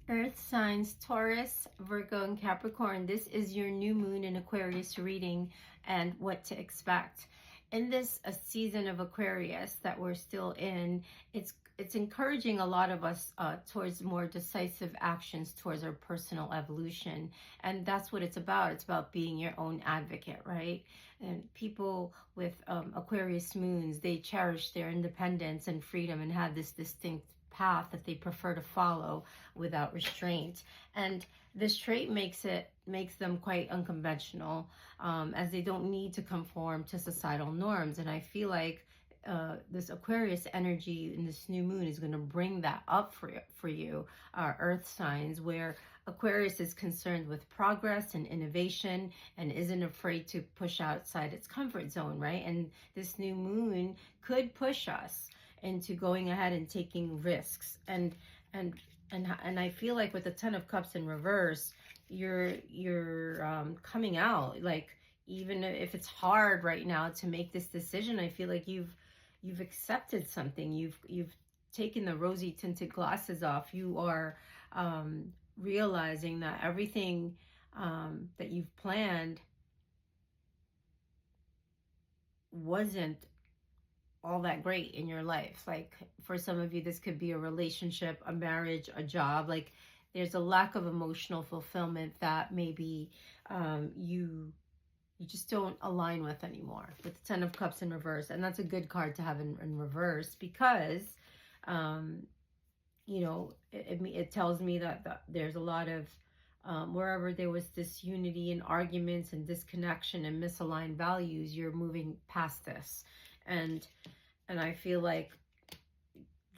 Earth signs Taurus, Virgo, and Capricorn. This is your new moon in Aquarius reading and what to expect. In this a season of Aquarius that we're still in, it's encouraging a lot of us towards more decisive actions towards our personal evolution. And that's what it's about. It's about being your own advocate, right? And people with Aquarius moons, they cherish their independence and freedom and have this distinct path that they prefer to follow without restraint. And this trait makes them quite unconventional, as they don't need to conform to societal norms. And I feel like this Aquarius energy in this new moon is going to bring that up for you, earth signs, where Aquarius is concerned with progress and innovation and isn't afraid to push outside its comfort zone, right? And this new moon could push us into going ahead and taking risks. And I feel like with the Ten of Cups in reverse, you're coming out, like, even if it's hard right now to make this decision, I feel like you've accepted something. You've taken the rosy tinted glasses off. You are realizing that everything that you've planned wasn't all that great in your life. Like, for some of you, this could be a relationship, a marriage, a job. Like, there's a lack of emotional fulfillment that maybe you just don't align with anymore, with the Ten of Cups in reverse. And that's a good card to have in reverse, because you know, it tells me that there's a lot of wherever there was disunity and arguments and disconnection and misaligned values, you're moving past this. And I feel like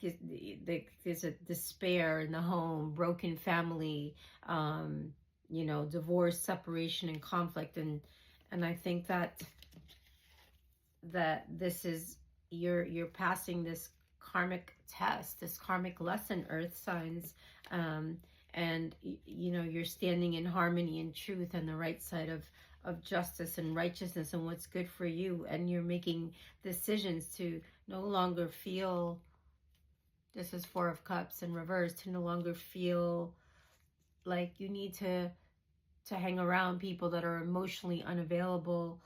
there's a despair in the home, broken family, you know, divorce, separation, and conflict. And I think that this is, you're passing this karmic test, this karmic lesson, earth signs. And you know, you're standing in harmony and truth on the right side of justice and righteousness and what's good for you. And you're making decisions to no longer feel, this is Four of Cups in reverse, to no longer feel like you need to hang around people that are emotionally unavailable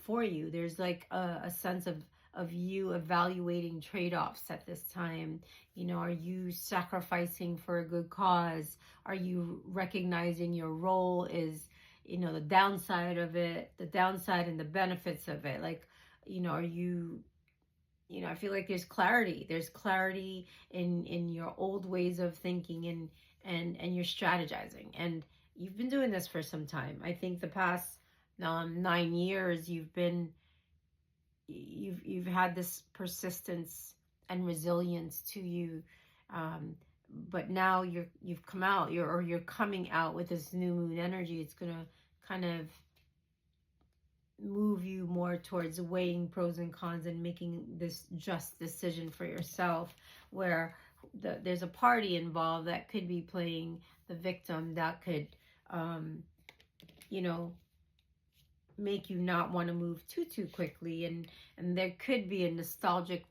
for you. There's like a sense of you evaluating trade-offs at this time. You know, are you sacrificing for a good cause? Are you recognizing your role is, you know, the downside of it, the downside and the benefits of it? Like, you know, are you, you know, I feel like there's clarity in your old ways of thinking, and you're strategizing. And you've been doing this for some time. I think the past 9 years you've had this persistence and resilience to you, but now you've come out, you're coming out with this new moon energy. It's gonna kind of move you more towards weighing pros and cons and making this just decision for yourself, where there's a party involved that could be playing the victim, that could you know, make you not want to move too quickly. And there could be a nostalgic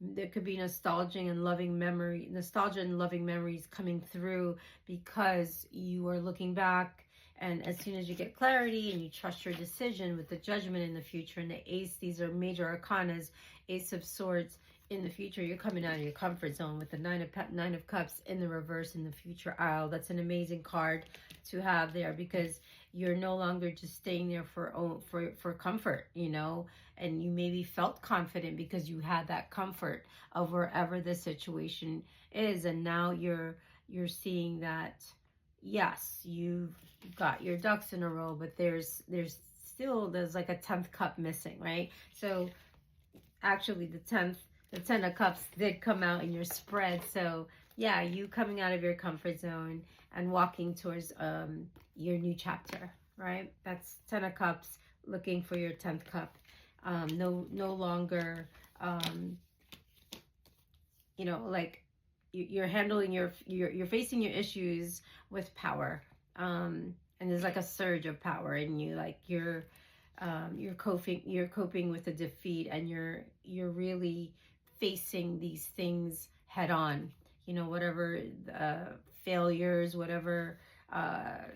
there could be nostalgia and loving memories coming through, because you are looking back, and as soon as you get clarity and you trust your decision with the Judgment in the future and the Ace, these are major arcanas, Ace of Swords in the future, you're coming out of your comfort zone with the Nine of Cups in the reverse in the future aisle. That's an amazing card to have there, because you're no longer just staying there for comfort, you know, and you maybe felt confident because you had that comfort of wherever the situation is. And now you're seeing that, yes, you've got your ducks in a row, but there's like a 10th cup missing, right? So actually the 10 of Cups did come out in your spread. So yeah, you coming out of your comfort zone and walking towards your new chapter, right? That's 10 of Cups, looking for your 10th cup. No longer you know, like, you're handling you're facing your issues with power, and there's like a surge of power in you, like you're coping with the defeat, and you're really facing these things head on. you know, whatever failures, whatever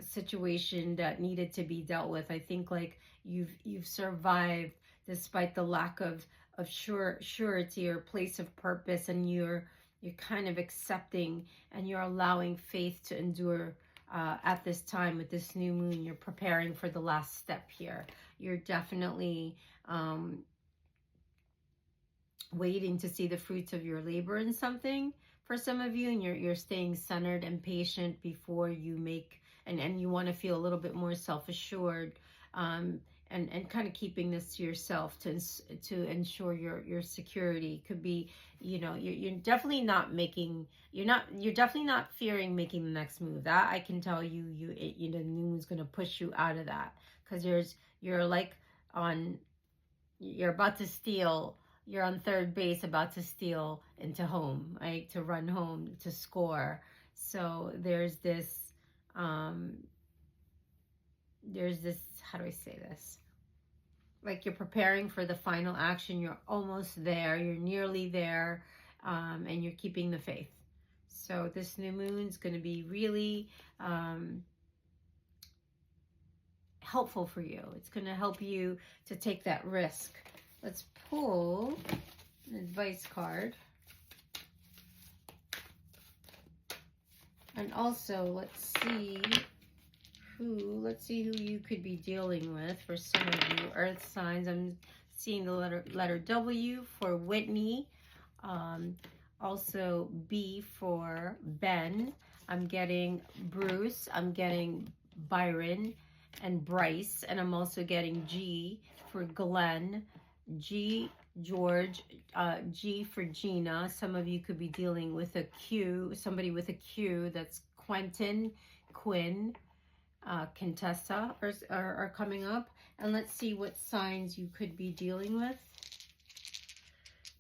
situation that needed to be dealt with. I think like you've survived despite the lack of surety or place of purpose, and you're kind of accepting and you're allowing faith to endure at this time with this new moon. You're preparing for the last step here. You're definitely waiting to see the fruits of your labor in something for some of you, and you're staying centered and patient before you make, and you want to feel a little bit more self-assured, and kind of keeping this to yourself to ensure your security. Could be, you know, you're definitely not making, you're definitely not fearing making the next move. That I can tell you. You know, the new moon's going to push you out of that, because you're like you're about to steal. You're on third base about to steal into home, right? To run home, to score. So there's this, how do I say this? Like you're preparing for the final action. You're almost there. You're nearly there. And you're keeping the faith. So this new moon is going to be really helpful for you. It's going to help you to take that risk. Let's pull an advice card. And also, let's see who you could be dealing with for some of you earth signs. I'm seeing the letter W for Whitney. Also B for Ben. I'm getting Bruce. I'm getting Byron and Bryce. And I'm also getting G for Glenn. G, George, G for Gina. Some of you could be dealing with a Q, somebody with a Q. That's Quentin, Quinn, Contessa are coming up. And let's see what signs you could be dealing with.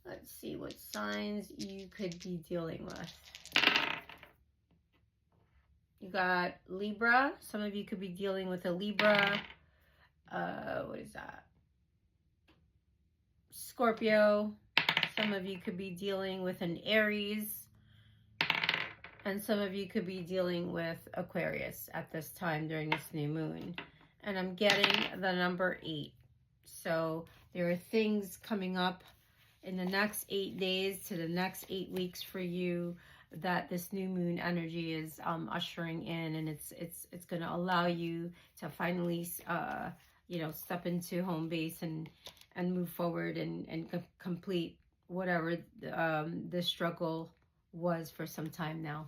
Let's see what signs you could be dealing with. You got Libra. Some of you could be dealing with a Libra. What is that? Scorpio. Some of you could be dealing with an Aries, and some of you could be dealing with Aquarius at this time during this new moon. And I'm getting the number 8. So there are things coming up in the next 8 days to the next 8 weeks for you that this new moon energy is ushering in, and it's going to allow you to finally you know, step into home base and move forward and complete whatever the struggle was for some time now.